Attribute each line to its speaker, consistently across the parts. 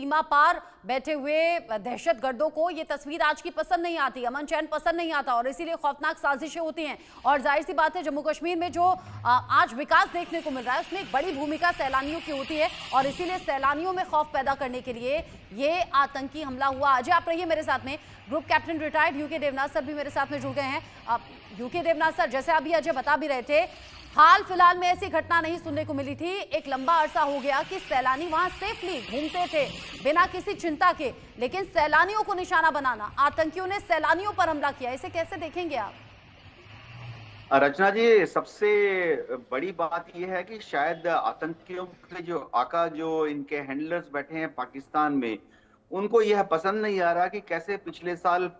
Speaker 1: सीमा पार बैठे हुए दहशतगर्दों को ये तस्वीर आज की पसंद नहीं आती, अमन चैन पसंद नहीं आता और इसीलिए खौफनाक साजिशें होती हैं। और जाहिर सी बात है, जम्मू कश्मीर में जो आज विकास देखने को मिल रहा है उसमें एक बड़ी भूमिका सैलानियों की होती है और इसीलिए सैलानियों में खौफ पैदा करने के लिए ये आतंकी हमला हुआ। अजय, आप रहिए मेरे साथ में। Group captain retired UK Devnath sir भी मेरे साथ में जुड़ गए हैं। यूके देवनाथ सर, जैसे अभी अजय बता भी रहे थे, हाल फिलहाल में ऐसी घटना नहीं सुनने को मिली थी। एक लंबा अरसा हो गया कि सैलानी वहां सेफली घूमते थे बिना किसी चिंता के, लेकिन सैलानियों को निशाना बनाना, आतंकियों ने सैलानियों पर हमला किया, इसे कैसे देखेंगे आप?
Speaker 2: रचना जी, सबसे बड़ी बात यह है कि शायद आतंकियों के जो आका, जो इनके हैंडलर्स बैठे हैं पाकिस्तान में, उनको यह पसंद नहीं आ रहा कि कैसे पिछले साल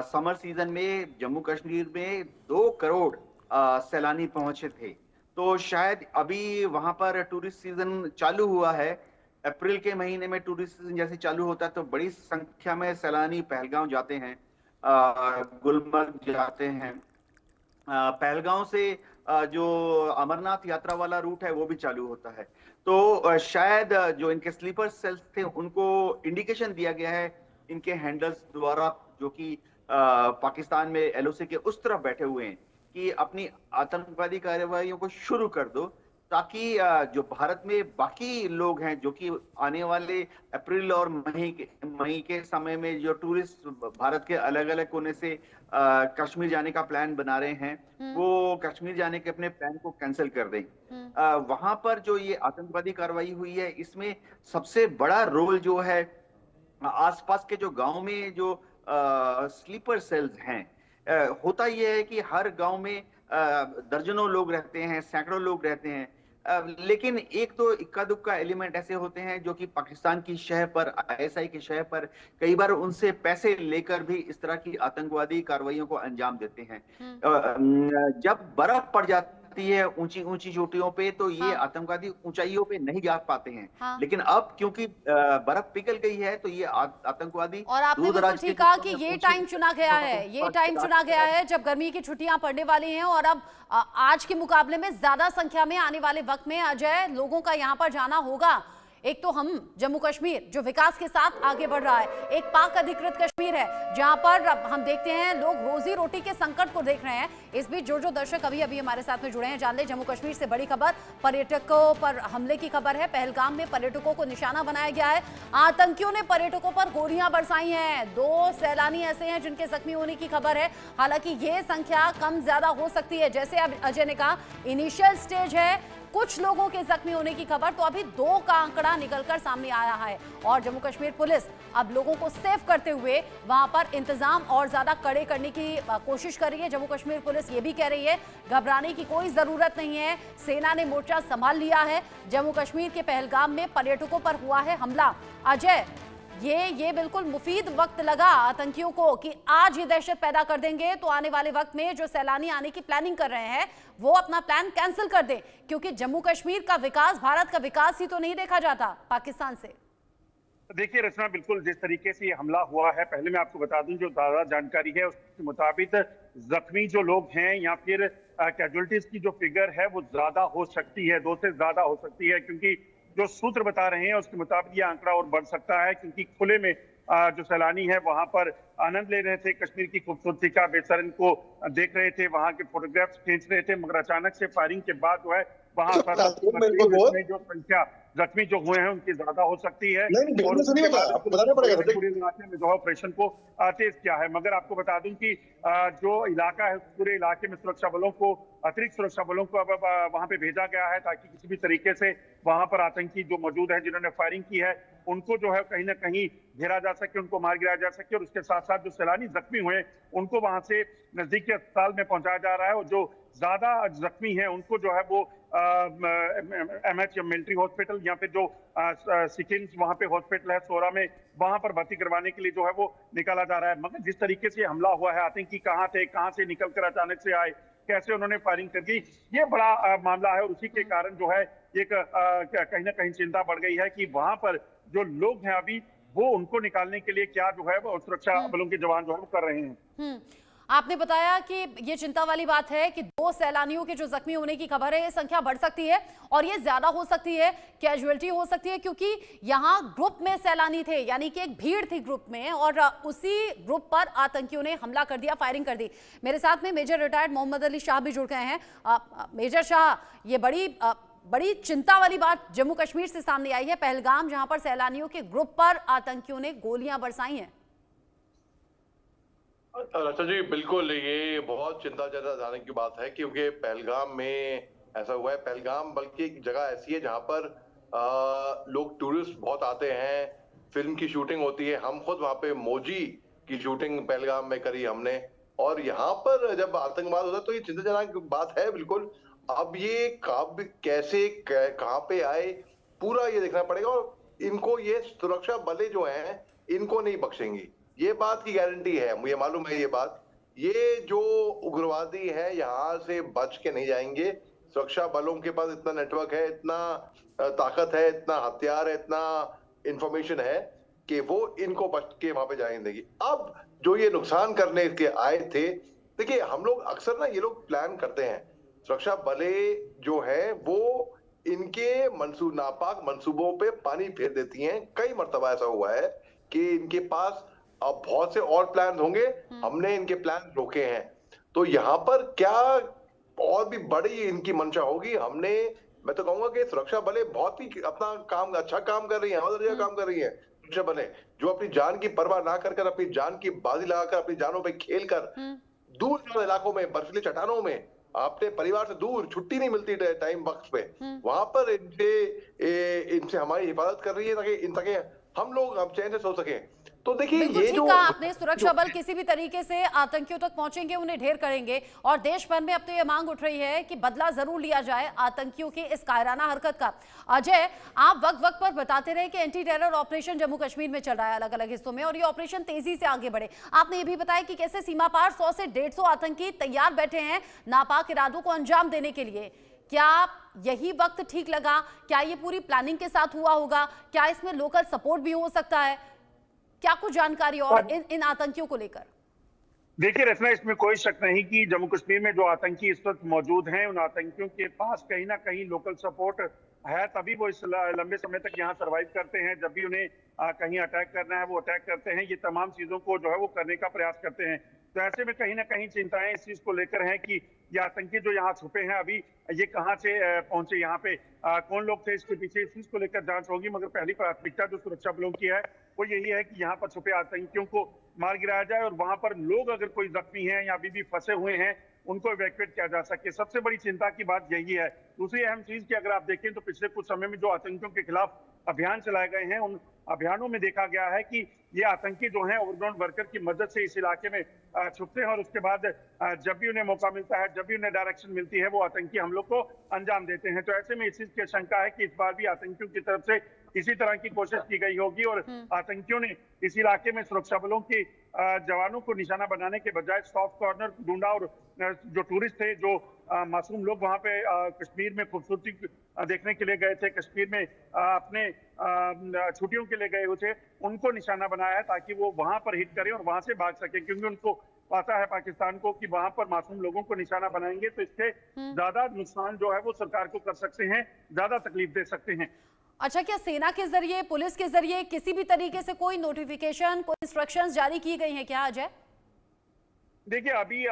Speaker 2: समर सीजन में जम्मू कश्मीर में 2 करोड़ सैलानी पहुंचे थे। तो शायद अभी वहां पर टूरिस्ट सीजन चालू हुआ है। अप्रैल के महीने में टूरिस्ट सीजन जैसे चालू होता है तो बड़ी संख्या में सैलानी पहलगांव जाते हैं, गुलमर्ग जाते हैं। पहलगांव से जो अमरनाथ यात्रा वाला रूट है वो भी चालू होता है। तो शायद जो इनके स्लीपर सेल्स थे उनको इंडिकेशन दिया गया है इनके हैंडलर्स द्वारा, जो कि पाकिस्तान में एलओसी के उस तरफ बैठे हुए हैं, कि अपनी आतंकवादी कार्रवाइयों को शुरू कर दो, ताकि जो भारत में बाकी लोग हैं जो कि आने वाले अप्रैल और मई के समय में जो टूरिस्ट भारत के अलग अलग कोने से कश्मीर जाने का प्लान बना रहे हैं, वो कश्मीर जाने के अपने प्लान को कैंसिल कर दें। वहां पर जो ये आतंकवादी कार्रवाई हुई है, इसमें सबसे बड़ा रोल जो है आसपास के जो गांव में जो स्लीपर सेल्स हैं। होता यह है कि हर गांव में दर्जनों लोग रहते हैं, सैकड़ों लोग रहते हैं, लेकिन एक तो इक्का दुक्का एलिमेंट ऐसे होते हैं जो कि पाकिस्तान की शह पर, आईएसआई की शह पर कई बार उनसे पैसे लेकर भी इस तरह की आतंकवादी कार्रवाइयों को अंजाम देते हैं। जब बर्फ पड़ जाती है ऊंची ऊंची चोटियों पे, तो ये आतंकवादी ऊंचाइयों पे नहीं जा पाते हैं। लेकिन अब क्योंकि बर्फ पिघल गई है तो ये आतंकवादी,
Speaker 1: और आपने बिल्कुल ठीक कहा कि ये टाइम चुना गया है, ये टाइम चुना गया है जब गर्मी की छुट्टियां पड़ने वाली हैं और अब आज के मुकाबले में ज्यादा संख्या में आने वाले वक्त में अजय लोगों का यहां पर जाना होगा। एक तो हम जम्मू कश्मीर जो विकास के साथ आगे बढ़ रहा है, एक पाक अधिकृत कश्मीर है जहां पर हम देखते हैं लोग रोजी रोटी के संकट को देख रहे हैं। इस बीच जो दर्शक अभी अभी हमारे साथ में जुड़े हैं, जान ले जम्मू कश्मीर से बड़ी खबर, पर्यटकों पर हमले की खबर है। पहलगाम में पर्यटकों को निशाना बनाया गया है, आतंकियों ने पर्यटकों पर गोलियां बरसाई हैं। 2 सैलानी ऐसे हैं जिनके जख्मी होने की खबर है। हालांकि ये संख्या कम ज्यादा हो सकती है, जैसे अब अजय ने कहा इनिशियल स्टेज है, कुछ लोगों के जख्मी होने की खबर, तो अभी 2 का आंकड़ा निकलकर सामने आया है और जम्मू कश्मीर पुलिस अब लोगों को सेफ करते हुए वहां पर इंतजाम और ज्यादा कड़े करने की कोशिश कर रही है। जम्मू कश्मीर पुलिस ये भी कह रही है घबराने की कोई जरूरत नहीं है, सेना ने मोर्चा संभाल लिया है। जम्मू कश्मीर के पहलगाम में पर्यटकों पर हुआ है हमला। अजय, ये बिल्कुल मुफीद वक्त लगा आतंकियों को कि आज ये दहशत पैदा कर देंगे तो आने वाले वक्त में जो सैलानी आने की प्लानिंग कर रहे हैं वो अपना प्लान कैंसिल कर दें, क्योंकि जम्मू कश्मीर का विकास, भारत का विकास ही तो नहीं देखा जाता पाकिस्तान से।
Speaker 3: देखिए रचना, बिल्कुल जिस तरीके से ये हमला हुआ है, पहले मैं आपको बता दूं जो ताज़ा जानकारी है उसके मुताबिक जख्मी जो लोग हैं या फिर कैजुअलिटीज की जो फिगर है वो ज्यादा हो सकती है, 2 से ज्यादा हो सकती है, क्योंकि जो सूत्र बता रहे हैं उसके मुताबिक ये आंकड़ा और बढ़ सकता है, क्योंकि खुले में जो सैलानी है वहां पर आनंद ले रहे थे, कश्मीर की खूबसूरती का, बेसरन को देख रहे थे, वहां के फोटोग्राफ्स खींच रहे थे, मगर अचानक से फायरिंग के बाद जो है वहां जो संख्या जख्मी जो हुए हैं उनकी ज्यादा हो सकती है। और पूरे इलाके में जो ऑपरेशन को तेज किया है। मगर आपको बता दूं कि जो इलाका है पूरे इलाके में सुरक्षा बलों को, अतिरिक्त सुरक्षा बलों को अब वहां पे भेजा गया है, ताकि किसी भी तरीके से वहां पर आतंकी जो मौजूद है जिन्होंने फायरिंग की है उनको जो है कहीं ना कहीं घेरा जा सके, उनको मार गिराया जा सके। और उसके साथ साथ जो सैलानी जख्मी हुए उनको वहां से नजदीकी अस्पताल में पहुंचाया जा रहा है, और जो ज्यादा जख्मी हैं उनको जो है वो एमएच मिलिट्री हॉस्पिटल या फिर जो सिकिम्स वहां पे हॉस्पिटल है सोरा में, वहां पर भर्ती करवाने के लिए जो है वो निकाला जा रहा है। मगर जिस तरीके से हमला हुआ है, आतंकी कहाँ थे, कहाँ से निकलकर अचानक से आए, कैसे उन्होंने फायरिंग कर दी, ये बड़ा मामला है। और उसी के कारण जो है एक कहीं ना कहीं चिंता बढ़ गई है कि वहां पर जो लोग हैं अभी वो उनको निकालने के लिए क्या जो है वो सुरक्षा बलों के जवान जो है वो कर रहे हैं।
Speaker 1: आपने बताया कि ये चिंता वाली बात है कि 2 सैलानियों के जो जख्मी होने की खबर है, ये संख्या बढ़ सकती है और ये ज्यादा हो सकती है, कैजुअलिटी हो सकती है, क्योंकि यहाँ ग्रुप में सैलानी थे, यानी कि एक भीड़ थी ग्रुप में और उसी ग्रुप पर आतंकियों ने हमला कर दिया, फायरिंग कर दी। मेरे साथ में मेजर रिटायर्ड मोहम्मद अली शाह भी जुड़ गए हैं। मेजर शाह, ये बड़ी चिंता वाली बात जम्मू कश्मीर से सामने आई है, पहलगाम, जहां पर सैलानियों के ग्रुप पर आतंकियों ने गोलियां बरसाई हैं।
Speaker 4: अच्छा जी, बिल्कुल ये बहुत चिंताजनक की बात है, क्योंकि पहलगाम में ऐसा हुआ है। पहलगाम बल्कि एक जगह ऐसी है जहां पर लोग टूरिस्ट बहुत आते हैं, फिल्म की शूटिंग होती है। हम खुद वहां पे मौजी की शूटिंग पहलगाम में करी हमने, और यहाँ पर जब आतंकवाद होता है तो ये चिंताजनक बात है बिल्कुल। अब ये कब कैसे कहाँ पे आए, पूरा ये देखना पड़ेगा, और इनको ये सुरक्षा बलें जो हैं इनको नहीं बख्शेंगी, ये बात की गारंटी है, मुझे मालूम है ये बात। ये जो उग्रवादी है यहाँ से बच के नहीं जाएंगे। सुरक्षा बलों के पास इतना नेटवर्क है, इतना ताकत है, इतना हथियार है, इतना इंफॉर्मेशन है कि वो इनको बच के वहां पे जाने देगी। अब जो ये नुकसान करने के आए थे, देखिए हम लोग अक्सर ना ये लोग प्लान करते हैं, सुरक्षा बले जो है वो इनके नापाक मंसूबों पे पानी फेर देती हैं। कई मर्तबा ऐसा हुआ है कि इनके पास अब बहुत से और प्लान होंगे, हमने इनके प्लान रोके हैं। तो यहाँ पर क्या और भी बड़ी इनकी मंशा होगी। मैं तो कहूंगा कि सुरक्षा बलें बहुत ही अपना काम अच्छा काम कर रही है, काम कर रही है। सुरक्षा बलें जो अपनी जान की परवाह ना कर अपनी जान की बाजी लगाकर, अपनी जानों पे खेल कर दूर इलाकों में, बर्फीली चट्टानों में, आपने परिवार से दूर, छुट्टी नहीं मिलती टाइम वक्त पे, वहां पर इनसे हमारी हिफाजत कर रही है ताकि हम लोग अब चैन से सो सके। तो देखिए
Speaker 1: बिल्कुल
Speaker 4: ये
Speaker 1: ठीक
Speaker 4: जो
Speaker 1: कहा आपने, सुरक्षा बल किसी भी तरीके से आतंकियों तक पहुंचेंगे, उन्हें ढेर करेंगे। और देश भर में अब तो यह मांग उठ रही है कि बदला जरूर लिया जाए आतंकियों की इस कायराना हरकत का। अजय, आप वक्त वक्त पर बताते रहे कि anti terror operation Jammu Kashmir में चल रहा है अलग अलग हिस्सों में, और ये ऑपरेशन तेजी से आगे बढ़े। आपने ये भी बताया कि कैसे सीमा पार 100 से 150 आतंकी तैयार बैठे हैं नापाक इरादों को अंजाम देने के लिए। क्या यही वक्त ठीक लगा? क्या ये पूरी प्लानिंग के साथ हुआ होगा? क्या इसमें लोकल सपोर्ट भी हो सकता है? क्या कुछ जानकारी और इन आतंकियों को लेकर?
Speaker 3: देखिए रचना, इसमें कोई शक नहीं कि जम्मू कश्मीर में जो आतंकी इस वक्त मौजूद हैं, उन आतंकियों के पास कहीं ना कहीं लोकल सपोर्ट है, तभी वो इस लंबे समय तक यहाँ सरवाइव करते हैं। जब भी उन्हें कहीं अटैक करना है वो अटैक करते हैं, ये तमाम चीजों को जो है वो करने का प्रयास करते हैं। तो ऐसे में कहीं ना कहीं चिंताएं इस चीज को लेकर हैं कि ये आतंकी जो यहाँ छुपे हैं अभी ये कहाँ से पहुंचे, यहाँ पे कौन लोग थे इसके पीछे, इस चीज को लेकर जांच होगी। मगर पहली प्राथमिकता जो सुरक्षा बलों की है वो यही है कि यहाँ पर छुपे आतंकियों को मार गिराया जाए, और वहां पर लोग अगर कोई जख्मी हैं या अभी भी फंसे हुए हैं उनको इवैक्यूएट किया जा सके। सबसे बड़ी चिंता की बात यही है। दूसरी अहम चीज की अगर आप देखें तो पिछले कुछ समय में जो आतंकियों के खिलाफ अभियान चलाए गए हैं, उन अभियानों में देखा गया है कि ये आतंकी जो हैं ओवरग्राउंड वर्कर की मदद से इस इलाके में छुपते हैं, और उसके बाद जब भी उन्हें मौका मिलता है, जब भी उन्हें डायरेक्शन मिलती है, वो आतंकी हमलों को अंजाम देते हैं। तो ऐसे में इस चीज की शंका है कि इस बार भी आतंकियों की तरफ से इसी तरह की कोशिश की गई होगी, और आतंकियों ने इस इलाके में सुरक्षा बलों की जवानों को निशाना बनाने के बजाय सॉफ्ट कॉर्नर ढूंढा, और जो टूरिस्ट थे, जो मासूम लोग वहां पे कश्मीर में खूबसूरती देखने के लिए गए थे, कश्मीर में अपने छुट्टियों के लिए गए हुए थे, उनको निशाना बनाया है ताकि वो वहां पर हिट करें और वहां से भाग सके। क्योंकि उनको पता है पाकिस्तान को कि वहां पर मासूम लोगों को निशाना बनाएंगे तो इससे ज्यादा नुकसान जो है वो सरकार को कर सकते हैं, ज्यादा तकलीफ दे सकते हैं।
Speaker 1: अच्छा, क्या सेना के जरिए, पुलिस के जरिए किसी भी तरीके से कोई नोटिफिकेशन, कोई इंस्ट्रक्शंस जारी की गई हैं क्या अजय?
Speaker 3: देखिए अभी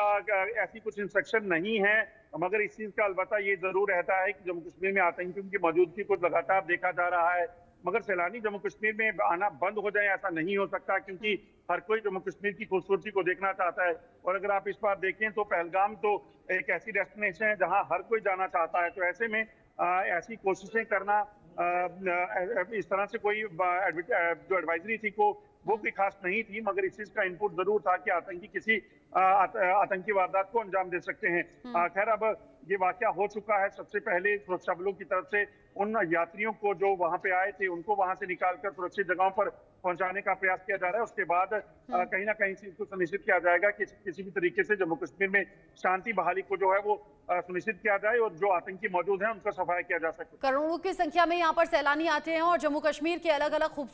Speaker 3: ऐसी कुछ इंस्ट्रक्शन नहीं है, मगर इस चीज का अलबत्ता ये जरूर रहता है कि जम्मू कश्मीर में आतंकियों की मौजूदगी को लगातार देखा जा रहा है। मगर सैलानी जम्मू कश्मीर में आना बंद हो जाए ऐसा नहीं हो सकता, क्योंकि हर कोई जम्मू कश्मीर की खूबसूरती को देखना चाहता है। और अगर आप इस बार देखें तो पहलगाम तो एक ऐसी डेस्टिनेशन है जहां हर कोई जाना चाहता है। तो ऐसे में ऐसी कोशिशें करना, इस तरह से कोई जो एडवाइजरी थी को वो भी खास नहीं थी, मगर इस चीज का इनपुट जरूर था कि आतंकी किसी आतंकी वारदात को अंजाम दे सकते हैं। खैर अब ये वाकया हो चुका है। सबसे पहले सुरक्षा बलों की तरफ से उन यात्रियों को जो वहां पे आए थे उनको वहां से निकालकर सुरक्षित जगहों पर पहुंचाने का प्रयास किया जा रहा है। उसके बाद कहीं ना कहीं चीज को सुनिश्चित किया जाएगा कि किसी भी तरीके से जम्मू कश्मीर में शांति बहाली को जो है वो सुनिश्चित किया जाए और जो आतंकी मौजूद है उनका सफाया किया जा सके।
Speaker 1: करोड़ों की संख्या में यहाँ पर सैलानी आते हैं और जम्मू कश्मीर के अलग अलग खूबसूरत